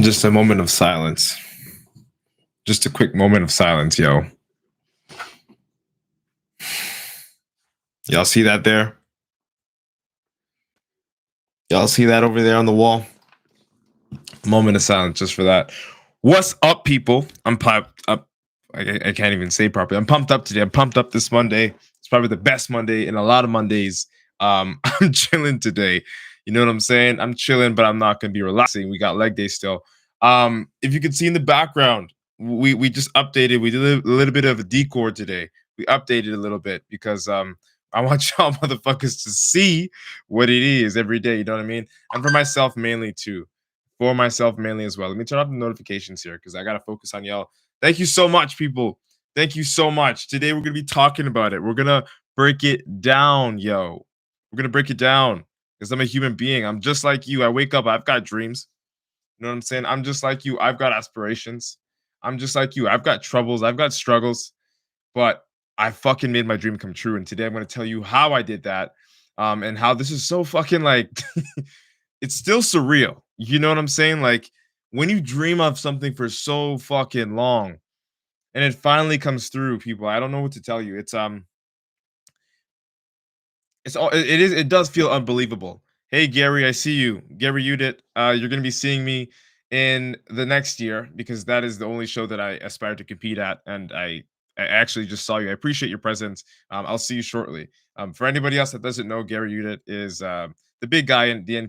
Just a moment of silence. Just a quick moment of silence, yo. Y'all see that there? Y'all see that over there on the wall? Moment of silence just for that. What's up, people? I'm pumped up. I can't even say properly. I'm pumped up today. I'm pumped up this Monday. It's probably the best Monday in a lot of Mondays. I'm chilling today. You know what I'm saying? I'm chilling, but I'm not gonna be relaxing. We got leg day still. If you can see in the background, we just updated. We did a little bit of a decor today. We updated a little bit because I want y'all motherfuckers to see what it is every day. You know what I mean? And for myself mainly too. For myself mainly as well. Let me turn off the notifications here because I gotta focus on y'all. Thank you so much, people. Thank you so much. Today we're gonna be talking about it. We're gonna break it down, yo. We're gonna break it down because I'm a human being. I'm just like you. I wake up, I've got dreams. You know what I'm saying? I'm just like you. I've got aspirations. I'm just like you. I've got troubles. I've got struggles, but I fucking made my dream come true. And today I'm gonna tell you how I did that. And how this is so fucking like it's still surreal. You know what I'm saying? Like when you dream of something for so fucking long and it finally comes through, people. I don't know what to tell you. It does feel unbelievable. Hey Gary, I see you. Gary Udit, you're gonna be seeing me in the next year because that is the only show that I aspire to compete at, and I actually just saw you. I appreciate your presence. I'll see you shortly. For anybody else that doesn't know, Gary Udit is the big guy in the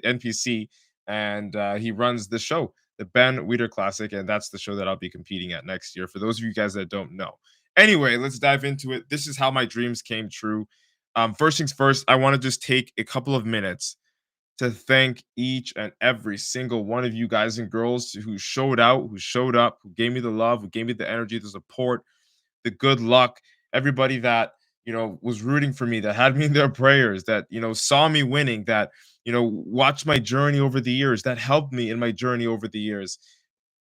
NPC, and he runs the show, the Ben Weider Classic, and that's the show that I'll be competing at next year. For those of you guys that don't know. Anyway, let's dive into it. This is how my dreams came true. First things first, I want to just take a couple of minutes to thank each and every single one of you guys and girls who showed out, who showed up, who gave me the love, who gave me the energy, the support, the good luck, everybody that was rooting for me, that had me in their prayers, that saw me winning, that watched my journey over the years, that helped me in my journey over the years.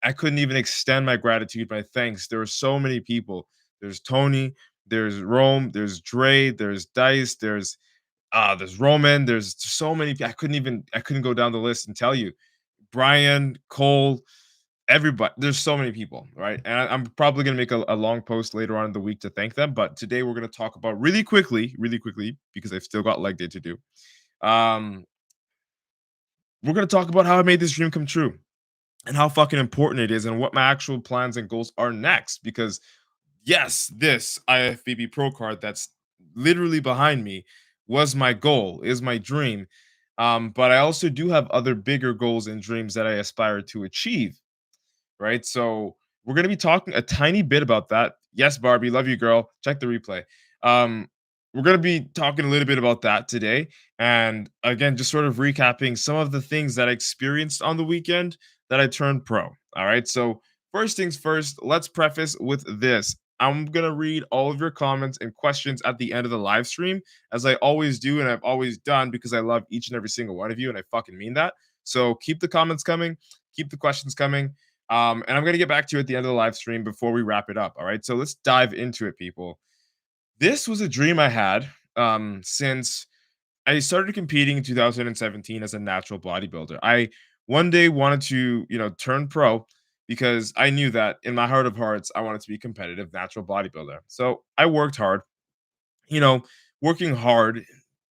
I couldn't even extend my gratitude, my thanks. There were so many people. There's Tony, there's Rome, there's Dre, there's Dice, there's Roman, there's so many. I couldn't go down the list and tell you. Brian, Cole, everybody. There's so many people, right? And I'm probably gonna make a long post later on in the week to thank them. But today we're gonna talk about really quickly, because I've still got leg day to do. Um, we're gonna talk about how I made this dream come true and how fucking important it is and what my actual plans and goals are next. Because yes, this IFBB Pro card that's literally behind me was my goal, is my dream. But I also do have other bigger goals and dreams that I aspire to achieve, right? So we're going to be talking a tiny bit about that. Yes, Barbie, love you, girl. Check the replay. Um, we're going to be talking a little bit about that today. And again, just sort of recapping some of the things that I experienced on the weekend that I turned pro. All right. So, first things first, let's preface with this. I'm going to read all of your comments and questions at the end of the live stream, as I always do and I've always done, because I love each and every single one of you. And I fucking mean that. So, keep the comments coming, keep the questions coming. And I'm going to get back to you at the end of the live stream before we wrap it up. All right. So let's dive into it, people. This was a dream I had since I started competing in 2017 as a natural bodybuilder. I one day wanted to, turn pro because I knew that in my heart of hearts, I wanted to be a competitive natural bodybuilder. So I worked hard. You know, Working hard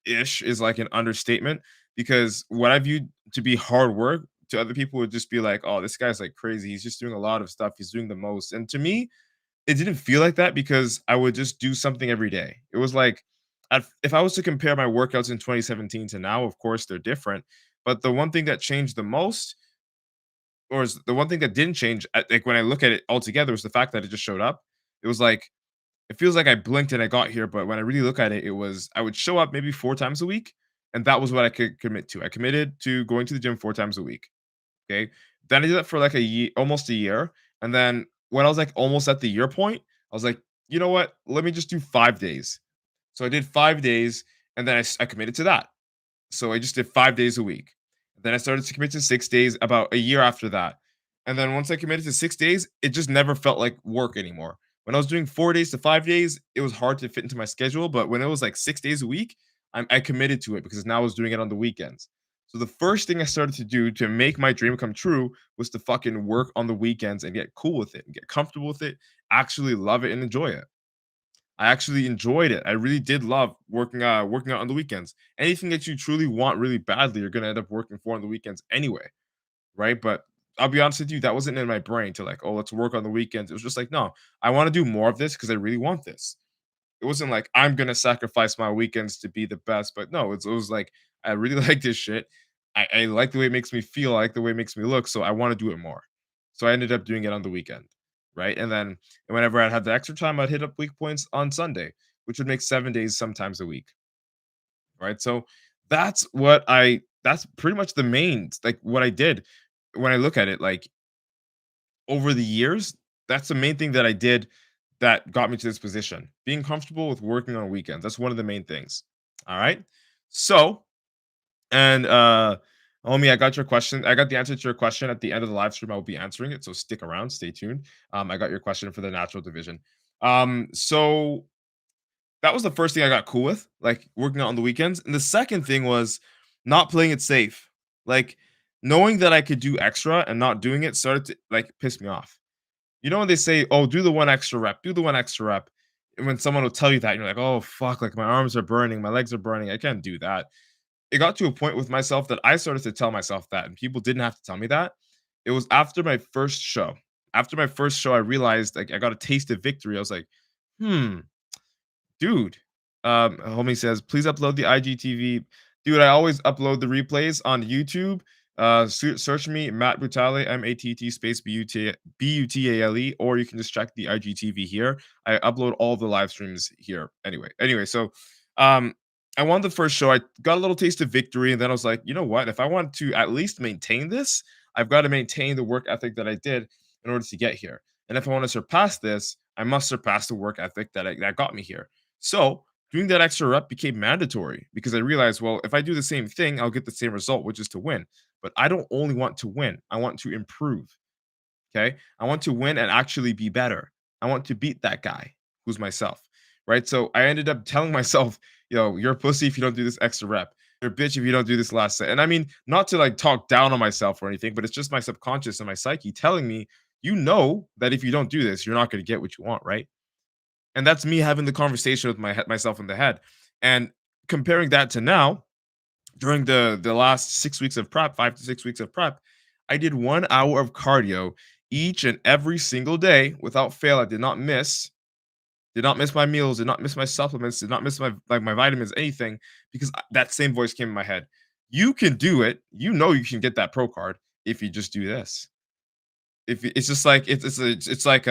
ish is like an understatement, because what I viewed to be hard work to other people would just be like, oh, this guy's like crazy. He's just doing a lot of stuff. He's doing the most. And to me, it didn't feel like that because I would just do something every day. It was like, if I was to compare my workouts in 2017 to now, of course they're different. But the one thing that changed the most, or is the one thing that didn't change, like when I look at it altogether, was the fact that it just showed up. It was like, it feels like I blinked and I got here, but when I really look at it, it was I would show up maybe 4 times a week, and that was what I could commit to. I committed to going to the gym 4 times a week. Okay. Then I did that for like a year, almost a year. And then when I was like almost at the year point, I was like, you know what? Let me just do 5 days. So I did 5 days, and then I committed to that. So I just did 5 days a week. Then I started to commit to 6 days about a year after that. And then once I committed to 6 days, it just never felt like work anymore. When I was doing 4 days to 5 days, it was hard to fit into my schedule. But when it was like 6 days a week, I committed to it because now I was doing it on the weekends. So the first thing I started to do to make my dream come true was to fucking work on the weekends and get cool with it and get comfortable with it, actually love it and enjoy it. I actually enjoyed it. I really did love working out on the weekends. Anything that you truly want really badly, you're gonna end up working for on the weekends anyway, right? But I'll be honest with you, that wasn't in my brain to like, oh, let's work on the weekends. It was just like, no, I want to do more of this because I really want this. It wasn't like I'm gonna sacrifice my weekends to be the best, but no, it was like I really like this shit. I like the way it makes me feel, I like the way it makes me look, so I want to do it more. So I ended up doing it on the weekend, right? And then whenever I had the extra time, I'd hit up week points on Sunday, which would make 7 days sometimes a week, right? So that's pretty much the main like what I did when I look at it, like over the years, that's the main thing that I did that got me to this position. Being comfortable with working on weekends. That's one of the main things. All right. So, and homie, I got your question. I got the answer to your question at the end of the live stream. I will be answering it. So stick around, stay tuned. I got your question for the natural division. So that was the first thing I got cool with, like working out on the weekends. And the second thing was not playing it safe. Like knowing that I could do extra and not doing it started to like piss me off. You know when they say, "Oh, do the one extra rep, do the one extra rep," and when someone will tell you that, you're like, "Oh fuck, like my arms are burning, my legs are burning, I can't do that." It got to a point with myself that I started to tell myself that, and people didn't have to tell me that. It was after my first show. After my first show, I realized like I got a taste of victory. I was like, "Hmm, dude." Homie says, "Please upload the IGTV." Dude, I always upload the replays on YouTube. Search me, Matt Butale, MATT space BUTALE, or you can just check the IGTV here. I upload all the live streams here. Anyway, so um, I won the first show. I got a little taste of victory, and then I was like, you know what? If I want to at least maintain this, I've got to maintain the work ethic that I did in order to get here. And if I want to surpass this, I must surpass the work ethic that got me here. So doing that extra rep became mandatory because I realized, well, if I do the same thing, I'll get the same result, which is to win. But I don't only want to win, I want to improve. Okay. I want to win and actually be better. I want to beat that guy who's myself. Right. So I ended up telling myself, yo, you're a pussy if you don't do this extra rep. You're a bitch if you don't do this last set. And I mean, not to like talk down on myself or anything, but it's just my subconscious and my psyche telling me, you know, that if you don't do this, you're not going to get what you want. Right. And that's me having the conversation with myself in the head. And comparing that to now, during the last 6 weeks of prep, 5 to 6 weeks of prep, I did 1 hour of cardio each and every single day without fail. I did not miss my meals, did not miss my supplements, did not miss my like my vitamins, anything, because that same voice came in my head. You can do it. You know you can get that pro card if you just do this. It's just like it's like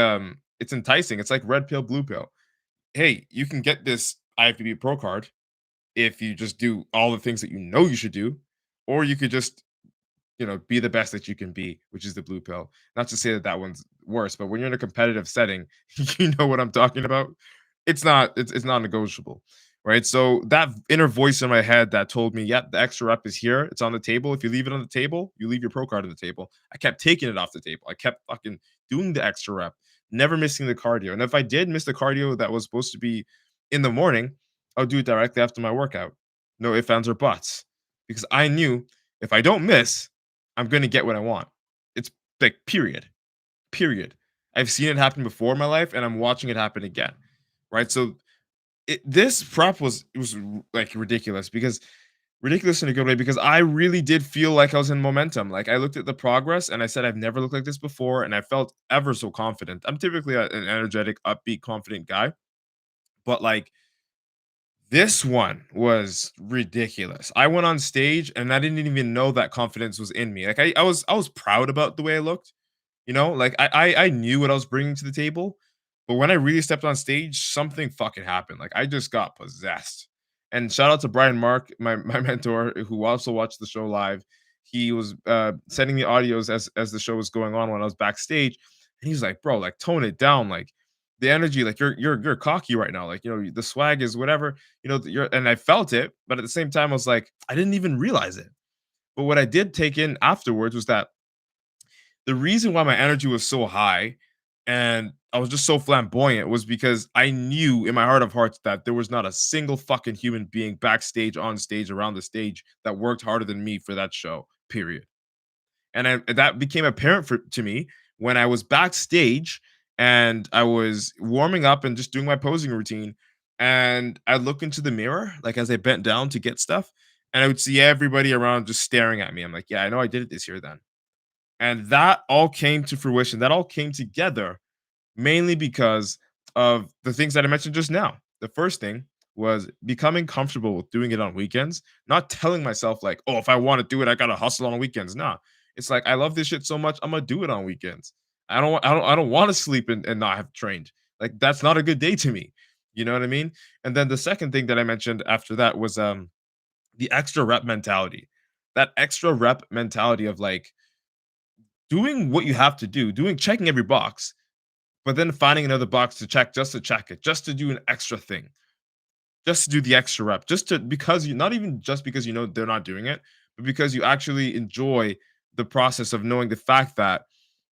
it's enticing. It's like red pill, blue pill. Hey, you can get this IFBB Pro card if you just do all the things that you know you should do, or you could just, be the best that you can be, which is the blue pill. Not to say that that one's worse, but when you're in a competitive setting, you know what I'm talking about. It's not negotiable, right? So that inner voice in my head that told me, "Yep, the extra rep is here. It's on the table. If you leave it on the table, you leave your pro card on the table." I kept taking it off the table. I kept fucking doing the extra rep, never missing the cardio. And if I did miss the cardio that was supposed to be in the morning, I'll do it directly after my workout. No ifs, ands, or buts, because I knew if I don't miss, I'm gonna get what I want. It's like period. Period. I've seen it happen before in my life, and I'm watching it happen again. Right. So this prep was like ridiculous in a good way because I really did feel like I was in momentum. Like I looked at the progress and I said I've never looked like this before, and I felt ever so confident. I'm typically an energetic, upbeat, confident guy, but like this one was ridiculous. I went on stage and I didn't even know that confidence was in me. Like I was proud about the way I looked, like I knew what I was bringing to the table, but when I really stepped on stage, something fucking happened. Like I just got possessed. And shout out to Brian Mark, my mentor, who also watched the show live. He was sending me audios as the show was going on when I was backstage, and he's like, "Bro, like tone it down, like the energy, like you're cocky right now, like the swag is whatever, you're." And I felt it, but at the same time, I was like, I didn't even realize it. But what I did take in afterwards was that the reason why my energy was so high and I was just so flamboyant was because I knew in my heart of hearts that there was not a single fucking human being backstage, on stage, around the stage that worked harder than me for that show, period. And that became apparent to me when I was backstage and I was warming up and just doing my posing routine. And I look into the mirror, like as I bent down to get stuff, and I would see everybody around just staring at me. I'm like, yeah, I know I did it this year then. And that all came to fruition. That all came together mainly because of the things that I mentioned just now. The first thing was becoming comfortable with doing it on weekends, not telling myself like, "Oh, if I want to do it, I gotta hustle on weekends." Nah, it's like I love this shit so much, I'm gonna do it on weekends. I don't want to sleep and not have trained. Like that's not a good day to me. You know what I mean? And then the second thing that I mentioned after that was the extra rep mentality. That extra rep mentality of like doing what you have to do, doing checking every box, but then finding another box to check it, just to do an extra thing, just to do the extra rep, just to because you not even just because you know they're not doing it, but because you actually enjoy the process of knowing the fact that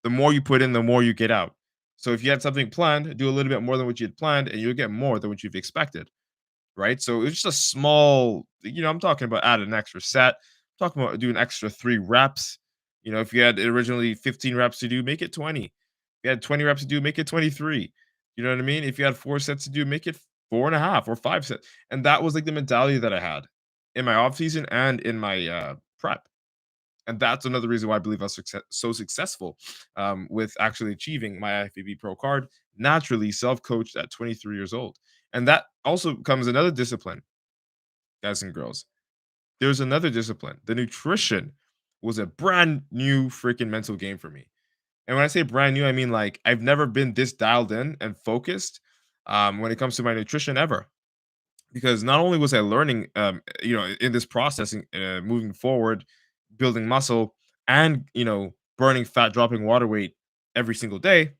the more you put in, the more you get out. So if you had something planned, do a little bit more than what you had planned, and you'll get more than what you've expected, right? So it's just a small, I'm talking about add an extra set, I'm talking about doing extra 3 reps. If you had originally 15 reps to do, make it 20. If you had 20 reps to do, make it 23. You know what I mean? If you had 4 sets to do, make it 4.5 or 5 sets. And that was like the mentality that I had in my off season and in my prep. And that's another reason why I believe I was so successful with actually achieving my IFBB Pro card naturally, self-coached at 23 years old. And that also comes another discipline, guys and girls. There's another discipline. The nutrition was a brand new freaking mental game for me. And when I say brand new, I mean like I've never been this dialed in and focused when it comes to my nutrition ever. Because not only was I learning, in this process, moving forward, building muscle, and burning fat, dropping water weight every single day,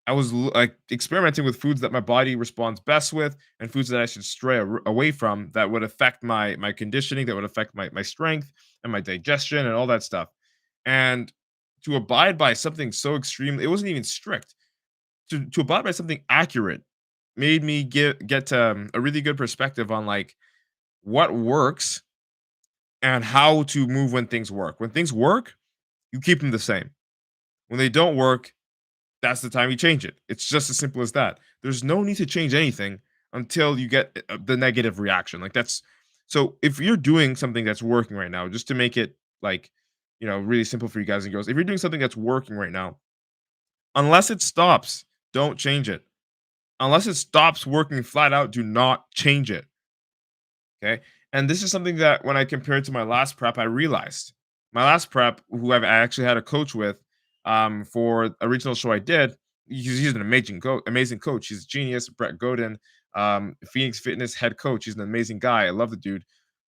I was like experimenting with foods that my body responds best with, and foods that I should stray away from that would affect my conditioning, that would affect my strength and my digestion and all that stuff. And to abide by something so extreme, it wasn't even strict. To abide by something accurate made me get a really good perspective on like what works and how to move when things work. When things work, you keep them the same. When they don't work, that's the time you change it. It's just as simple as that. There's no need to change anything until you get the negative reaction. Like that's so if you're doing something that's working right now, just to make it like, really simple for you guys and girls, if you're doing something that's working right now, unless it stops, don't change it. Unless it stops working flat out, do not change it. Okay. And this is something that when I compared to my last prep, I realized my last prep, who I actually had a coach with for a regional show I did, he's an amazing coach. He's a genius, Brett Godin, Phoenix Fitness head coach. He's an amazing guy. I love the dude.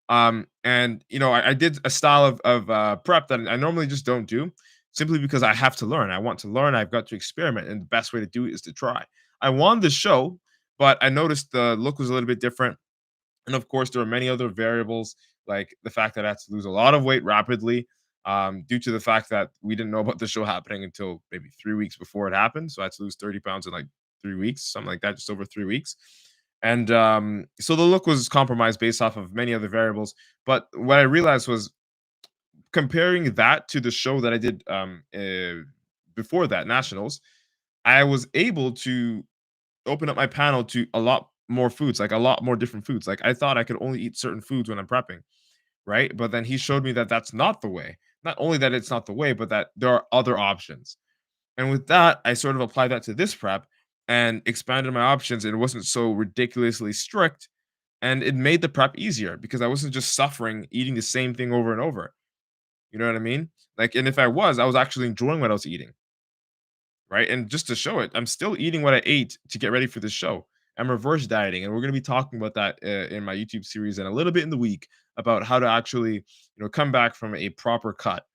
And I did a style of prep that I normally just don't do simply because I have to learn. I want to learn. I've got to experiment. And the best way to do it is to try. I won the show, but I noticed the look was a little bit different. And of course, there are many other variables, like the fact that I had to lose a lot of weight rapidly due to the fact that we didn't know about the show happening until maybe 3 weeks before it happened. So I had to lose 30 pounds in like 3 weeks, something like that, just over 3 weeks. And so the look was compromised based off of many other variables. But what I realized was comparing that to the show that I did before that, Nationals, I was able to open up my panel to a lot more foods, like a lot more different foods. Like I thought I could only eat certain foods when I'm prepping, right? But then he showed me that that's not the way. Not only that it's not the way, but that there are other options. And with that, I sort of applied that to this prep and expanded my options. And it wasn't so ridiculously strict. And it made the prep easier because I wasn't just suffering eating the same thing over and over. You know what I mean? Like, and if I was actually enjoying what I was eating, right? And just to show it, I'm still eating what I ate to get ready for this show. I'm reverse dieting, and we're going to be talking about that in my YouTube series and a little bit in the week about how to actually, come back from a proper cut.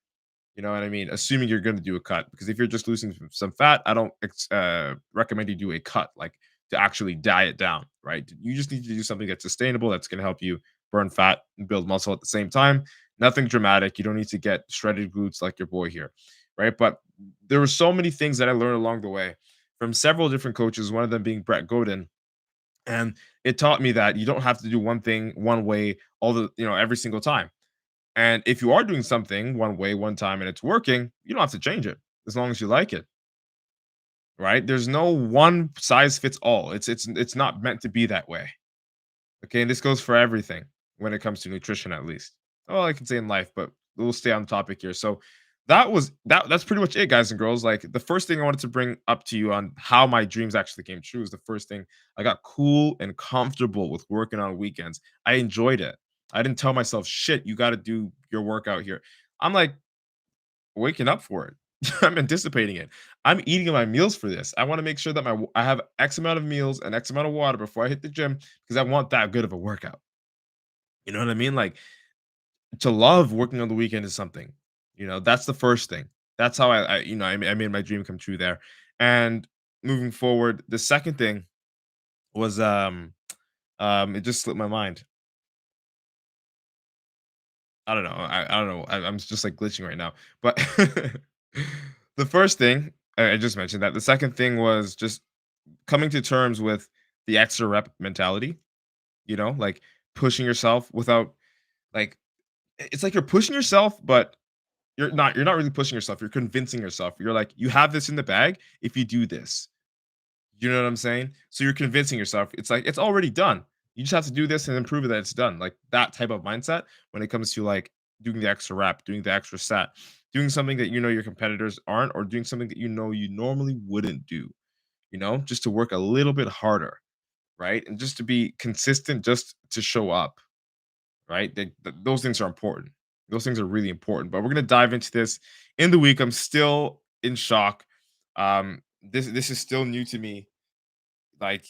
You know what I mean? Assuming you're going to do a cut, because if you're just losing some fat, I don't recommend you do a cut, like to actually diet down, right? You just need to do something that's sustainable, that's going to help you burn fat and build muscle at the same time. Nothing dramatic. You don't need to get shredded glutes like your boy here. right? But there were so many things that I learned along the way from several different coaches, one of them being Brett Godin. And it taught me that you don't have to do one thing one way all the, every single time. And if you are doing something one way one time and it's working, you don't have to change it as long as you like it, right? There's no one size fits all. It's not meant to be that way. Okay, and this goes for everything when it comes to nutrition, at least. Oh, I can say in life, but we'll stay on topic here. So that's pretty much it, guys and girls. Like the first thing I wanted to bring up to you on how my dreams actually came true is the first thing. I got cool and comfortable with working on weekends. I enjoyed it. I didn't tell myself, shit, you got to do your workout here. I'm like waking up for it. I'm anticipating it. I'm eating my meals for this. I want to make sure that I have X amount of meals and X amount of water before I hit the gym because I want that good of a workout. You know what I mean? Like to love working on the weekend is something. That's the first thing. That's how I made my dream come true there. And moving forward, the second thing was it just slipped my mind. I don't know. I don't know. I'm just like glitching right now. But the first thing I just mentioned that. The second thing was just coming to terms with the extra rep mentality. Like pushing yourself without like it's like you're pushing yourself, but you're not really pushing yourself. You're convincing yourself. You're like, you have this in the bag if you do this. You know what I'm saying? So you're convincing yourself. It's like it's already done. You just have to do this and then prove it that it's done. Like that type of mindset when it comes to like doing the extra rep, doing the extra set, doing something that your competitors aren't, or doing something that you normally wouldn't do. Just to work a little bit harder, right? And just to be consistent, just to show up, right? Those things are important. Those things are really important. But we're gonna dive into this in the week. I'm still in shock. This is still new to me. Like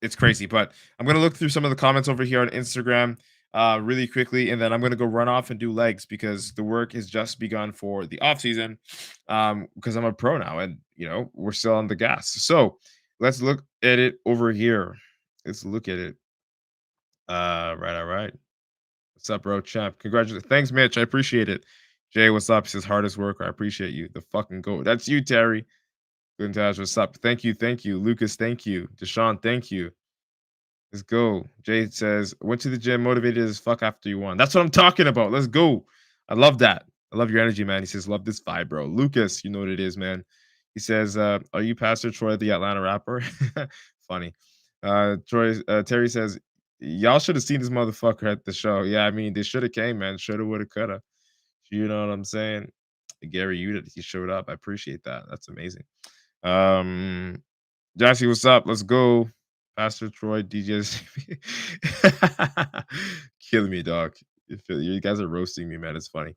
it's crazy. But I'm gonna look through some of the comments over here on Instagram really quickly, and then I'm gonna go run off and do legs because the work has just begun for the off season. Because I'm a pro now, and we're still on the gas. So let's look at it over here. Let's look at it. Right, all right. What's up, bro? Champ. Congratulations. Thanks, Mitch. I appreciate it. Jay, what's up? He says hardest worker. I appreciate you. The fucking goat. That's you, Terry. Good what's up? Thank you, thank you. Lucas, thank you. Deshaun, thank you. Let's go. Jay says, went to the gym, motivated as fuck after you won. That's what I'm talking about. Let's go. I love that. I love your energy, man. He says, love this vibe, bro. Lucas, you know what it is, man. He says, are you Pastor Troy, the Atlanta rapper? Funny. Terry says, y'all should have seen this motherfucker at the show. Yeah, I mean, they should have came, man. Shoulda, woulda, coulda. You know what I'm saying? Gary Udit, he showed up. I appreciate that. That's amazing. Jassy, what's up? Let's go. Pastor Troy, DJs. Killing me, dog. You guys are roasting me, man. It's funny.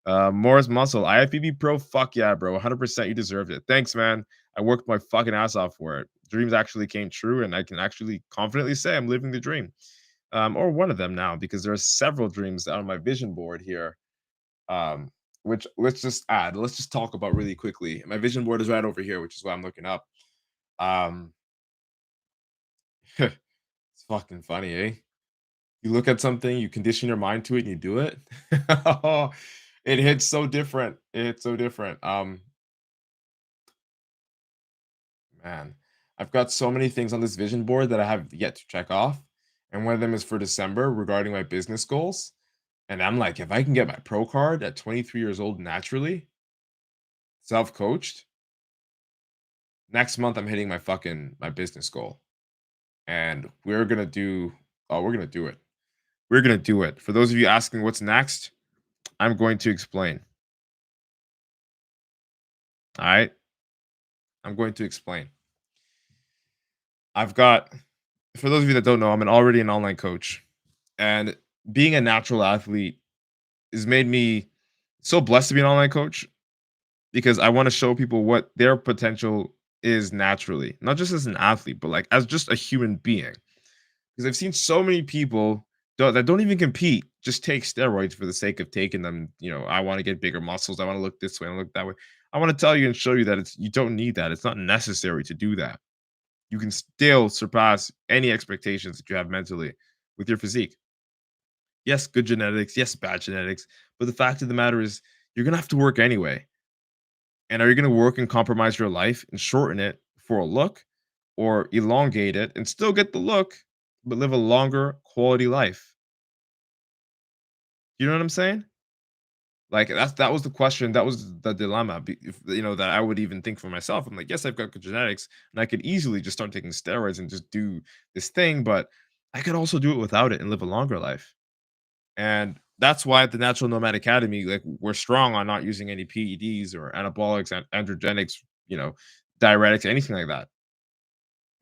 Morris Muscle, IFBB Pro. Fuck yeah, bro. 100% you deserved it. Thanks, man. I worked my fucking ass off for it. Dreams actually came true, and I can actually confidently say I'm living the dream. Or one of them now, because there are several dreams on my vision board here. Which let's just talk about really quickly. My vision board is right over here, which is what I'm looking up. Um, it's fucking funny, eh? You look at something, you condition your mind to it, and you do it. It hits so different. It hits so different. Man, I've got so many things on this vision board that I have yet to check off, and one of them is for December regarding my business goals. And I'm like, if I can get my pro card at 23 years old naturally, self-coached, next month I'm hitting my business goal. And we're gonna do it. We're gonna do it. For those of you asking what's next, I'm going to explain. All right. I'm going to explain. I've got for those of you that don't know, I'm already an online coach. And being a natural athlete has made me so blessed to be an online coach because I want to show people what their potential is naturally, not just as an athlete, but like as just a human being. Because I've seen so many people that don't even compete, just take steroids for the sake of taking them. I want to get bigger muscles. I want to look this way. I want to look that way. I want to tell you and show you that you don't need that. It's not necessary to do that. You can still surpass any expectations that you have mentally with your physique. Yes, good genetics. Yes, bad genetics. But the fact of the matter is, you're gonna have to work anyway. And are you going to work and compromise your life and shorten it for a look, or elongate it and still get the look, but live a longer quality life? You know what I'm saying? Like that was the question, that was the dilemma. If, that I would even think for myself. I'm like, yes, I've got good genetics, and I could easily just start taking steroids and just do this thing, but I could also do it without it and live a longer life. And that's why at the Natural Nomad Academy, like we're strong on not using any PEDs or anabolics and androgenics, you know, diuretics, anything like that.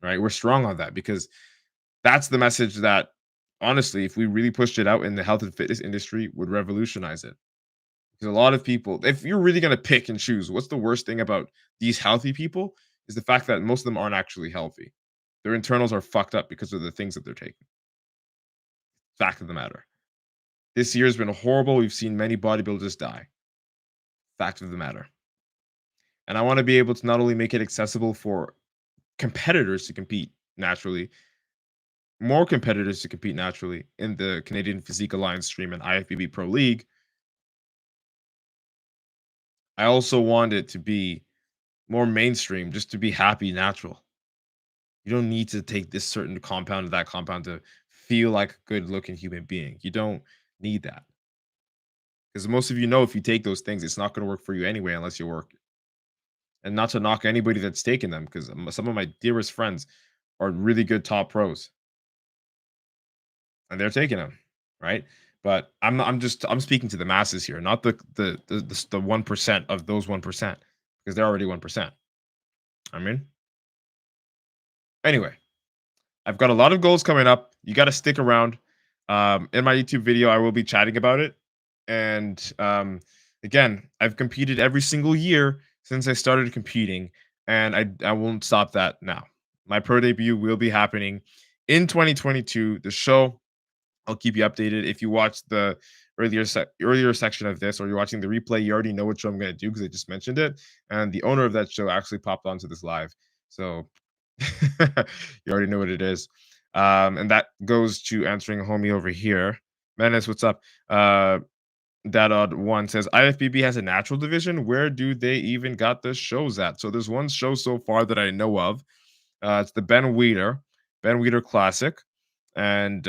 Right? We're strong on that because that's the message that honestly, if we really pushed it out in the health and fitness industry, would revolutionize it. Because a lot of people, if you're really gonna pick and choose, what's the worst thing about these healthy people is the fact that most of them aren't actually healthy. Their internals are fucked up because of the things that they're taking. Fact of the matter. This year has been horrible. We've seen many bodybuilders die. Fact of the matter. And I want to be able to not only make it accessible for competitors to compete naturally, more competitors to compete naturally in the Canadian Physique Alliance stream and IFBB Pro League. I also want it to be more mainstream, just to be happy, natural. You don't need to take this certain compound or that compound to feel like a good looking human being. You don't need that. Because most of you know if you take those things, it's not going to work for you anyway unless you work. And not to knock anybody that's taken them, because some of my dearest friends are really good top pros and they're taking them, right? But I'm speaking to the masses here, not the 1% of those 1%, because they're already 1%. I mean, anyway, I've got a lot of goals coming up. You got to stick around. In my YouTube video, I will be chatting about it. And again, I've competed every single year since I started competing, and I won't stop that now. My pro debut will be happening in 2022. The show, I'll keep you updated. If you watched the earlier section of this, or you're watching the replay, you already know what show I'm going to do because I just mentioned it. And the owner of that show actually popped onto this live, so you already know what it is. And that goes to answering a homie over here. Menace, what's up? That odd one says IFBB has a natural division. Where do they even got the shows at? So there's one show so far that I know of. It's the Ben Weeder Classic, and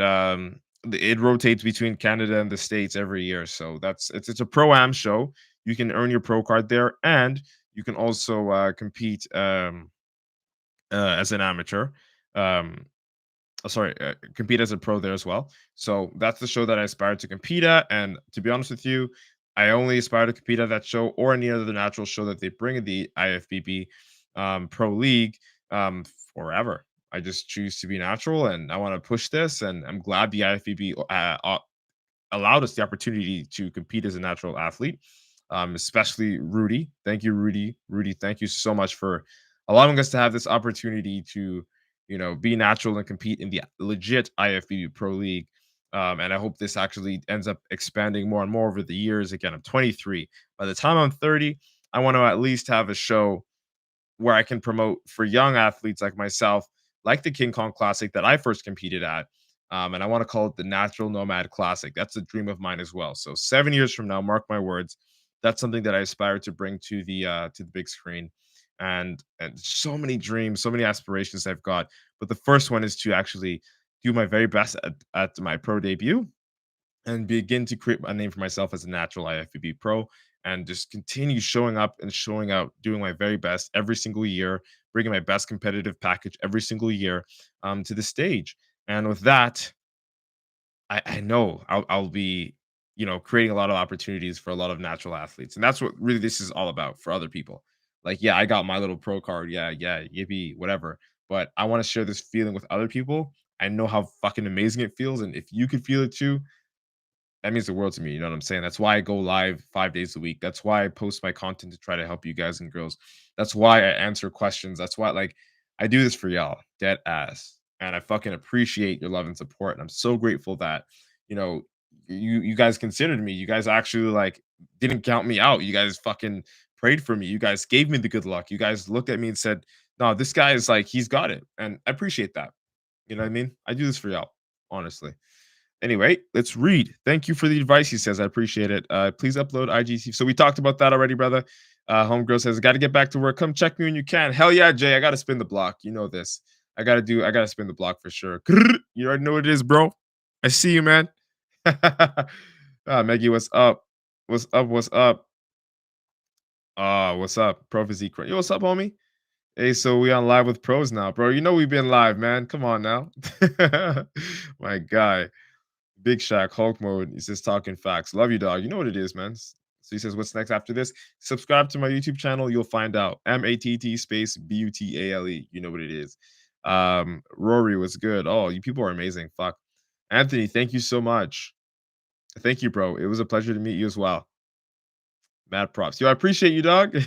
it rotates between Canada and the States every year. So it's a pro am show. You can earn your pro card there, and you can also compete as an amateur. Um, sorry, compete as a pro there as well. So that's the show that I aspire to compete at. And to be honest with you, I only aspire to compete at that show or any other natural show that they bring in the IFBB Pro League forever. I just choose to be natural, and I want to push this. And I'm glad the IFBB allowed us the opportunity to compete as a natural athlete, especially Rudy. Thank you, Rudy. Rudy, thank you so much for allowing us to have this opportunity to, be natural and compete in the legit IFBB Pro League. And I hope this actually ends up expanding more and more over the years. Again, I'm 23. By the time I'm 30, I want to at least have a show where I can promote for young athletes like myself, like the King Kong Classic that I first competed at. And I want to call it the Natural Nomad Classic. That's a dream of mine as well. So 7 years from now, mark my words, that's something that I aspire to bring to the big screen. And so many dreams, so many aspirations I've got. But the first one is to actually do my very best at my pro debut and begin to create a name for myself as a natural IFBB pro, and just continue showing up and showing out, doing my very best every single year, bringing my best competitive package every single year to the stage. And with that, I know I'll be, creating a lot of opportunities for a lot of natural athletes. And that's what really this is all about for other people. Like, yeah, I got my little pro card. Yeah, yeah, yippee, whatever. But I want to share this feeling with other people. I know how fucking amazing it feels. And if you could feel it too, that means the world to me. You know what I'm saying? That's why I go live 5 days a week. That's why I post my content to try to help you guys and girls. That's why I answer questions. That's why, like, I do this for y'all, dead ass. And I fucking appreciate your love and support. And I'm so grateful that, you know, you guys considered me. You guys actually like didn't count me out. You guys fucking prayed for me. You guys gave me the good luck. You guys looked at me and said, no, this guy is like, he's got it. And I appreciate that. You know what I mean? I do this for y'all, honestly. Anyway, let's read. Thank you for the advice, he says. I appreciate it. Please upload IGC. So we talked about that already, brother. Homegirl says, "Got to get back to work. Come check me when you can." Hell yeah, Jay. I got to spin the block. You know this. I gotta spin the block for sure. You already know what it is, bro. I see you, man. Maggie, what's up? What's up? What's up? What's up? Pro Physique. Yo, what's up, homie? Hey, so we on live with pros now, bro. You know we've been live, man. Come on now. My guy. Big Shaq, Hulk mode. He says talking facts. Love you, dog. You know what it is, man. So he says, what's next after this? Subscribe to my YouTube channel. You'll find out. MATT space BUTALE. You know what it is. Rory was good. Oh, you people are amazing. Fuck. Anthony, thank you so much. Thank you, bro. It was a pleasure to meet you as well. Mad props. Yo, I appreciate you, dog.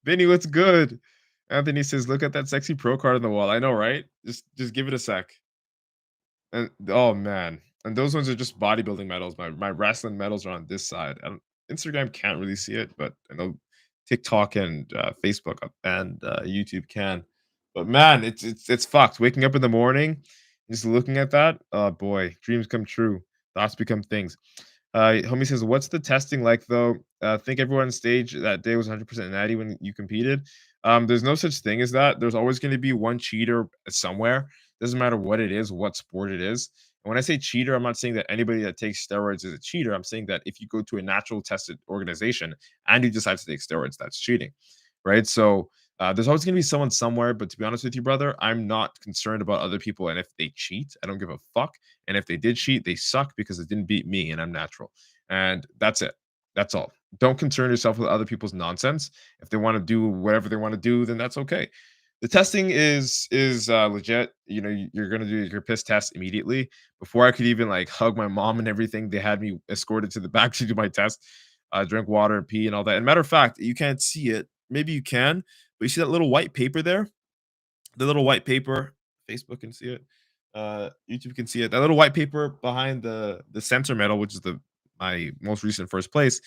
Vinny, what's good? Anthony says, look at that sexy pro card on the wall. I know, right? Just give it a sec. And oh man, and those ones are just bodybuilding medals. My wrestling medals are on this side. Instagram can't really see it, but I know TikTok and Facebook and YouTube can. But man, it's fucked. Waking up in the morning, just looking at that. Oh boy, dreams come true. Thoughts become things. Homie says, "What's the testing like though? Think everyone on stage that day was 100% natty when you competed. There's no such thing as that. There's always going to be one cheater somewhere. Doesn't matter what it is, what sport it is. And when I say cheater, I'm not saying that anybody that takes steroids is a cheater. I'm saying that if you go to a natural tested organization and you decide to take steroids, that's cheating, right? So there's always going to be someone somewhere. But to be honest with you, brother, I'm not concerned about other people. And if they cheat, I don't give a fuck. And if they did cheat, they suck because it didn't beat me and I'm natural. And that's it. That's all. Don't concern yourself with other people's nonsense. If they want to do whatever they want to do, then that's okay. The testing is legit. You know, you're gonna do your piss test immediately. Before I could even like hug my mom and everything, they had me escorted to the back to do my test, drink water and pee and all that. And matter of fact, you can't see it. Maybe you can, but you see that little white paper there? The little white paper. Facebook can see it. YouTube can see it. That little white paper behind the center medal, which is the my most recent first place.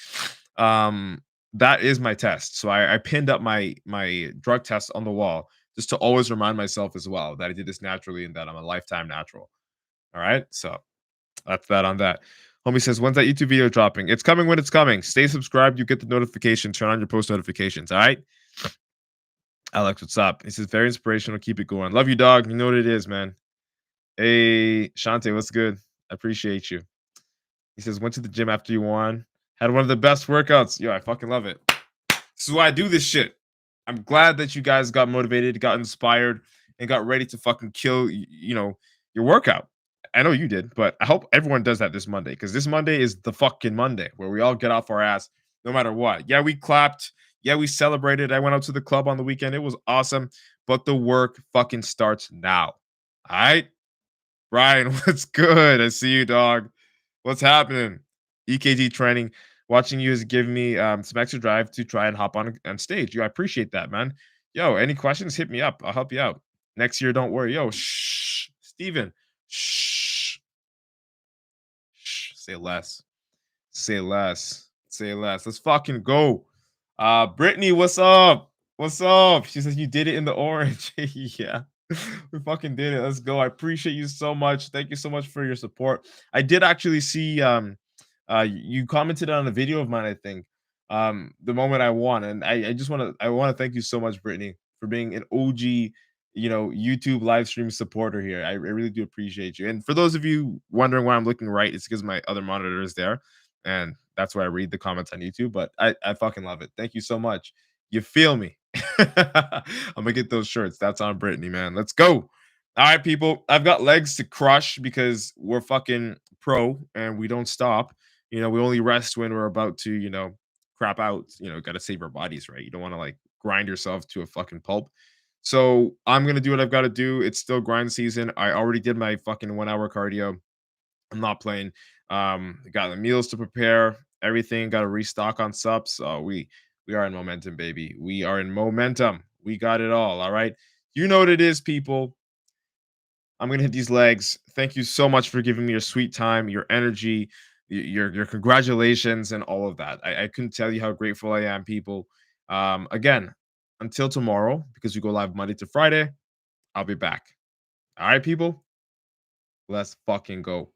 Um, that is my test. So I pinned up my drug test on the wall just to always remind myself as well that I did this naturally and that I'm a lifetime natural. All right. So that's that on that. Homie says, when's that YouTube video dropping? It's coming when it's coming. Stay subscribed. You get the notification. Turn on your post notifications. All right. Alex, what's up? He says, very inspirational. Keep it going. Love you, dog. You know what it is, man. Hey, Shante, what's good? I appreciate you. He says, went to the gym after you won. Had one of the best workouts. Yo, I fucking love it. This is why I do this shit. I'm glad that you guys got motivated, got inspired, and got ready to fucking kill, your workout. I know you did, but I hope everyone does that this Monday because this Monday is the fucking Monday where we all get off our ass no matter what. Yeah, we clapped. Yeah, we celebrated. I went out to the club on the weekend. It was awesome, but the work fucking starts now. All right, Brian, what's good? I see you, dog. What's happening? EKG training. Watching you has given me some extra drive to try and hop on stage. Yo, I appreciate that, man. Yo, any questions? Hit me up. I'll help you out. Next year, don't worry. Yo, shh, Steven. Shh, shh. Say less. Say less. Say less. Let's fucking go. Brittany, what's up? What's up? She says you did it in the orange. Yeah. We fucking did it. Let's go. I appreciate you so much. Thank you so much for your support. I did actually see you commented on a video of mine, I think, the moment I won. And I just want to thank you so much, Brittany, for being an OG, YouTube live stream supporter here. I really do appreciate you. And for those of you wondering why I'm looking right, it's because my other monitor is there. And that's why I read the comments on YouTube. But I fucking love it. Thank you so much. You feel me? I'm gonna get those shirts. That's on Brittany, man. Let's go. All right, people. I've got legs to crush because we're fucking pro and we don't stop. We only rest when we're about to, crap out. Got to save our bodies, right? You don't want to like grind yourself to a fucking pulp. So I'm gonna do what I've got to do. It's still grind season. I already did my fucking 1 hour cardio. I'm not playing. Got the meals to prepare, everything. Got to restock on subs. We are in momentum, baby. We are in momentum. We got it all. All right. You know what it is, people. I'm gonna hit these legs. Thank you so much for giving me your sweet time, your energy, your congratulations, and all of that. I couldn't tell you how grateful I am, people. Again, until tomorrow, because we go live Monday to Friday, I'll be back. All right, people. Let's fucking go.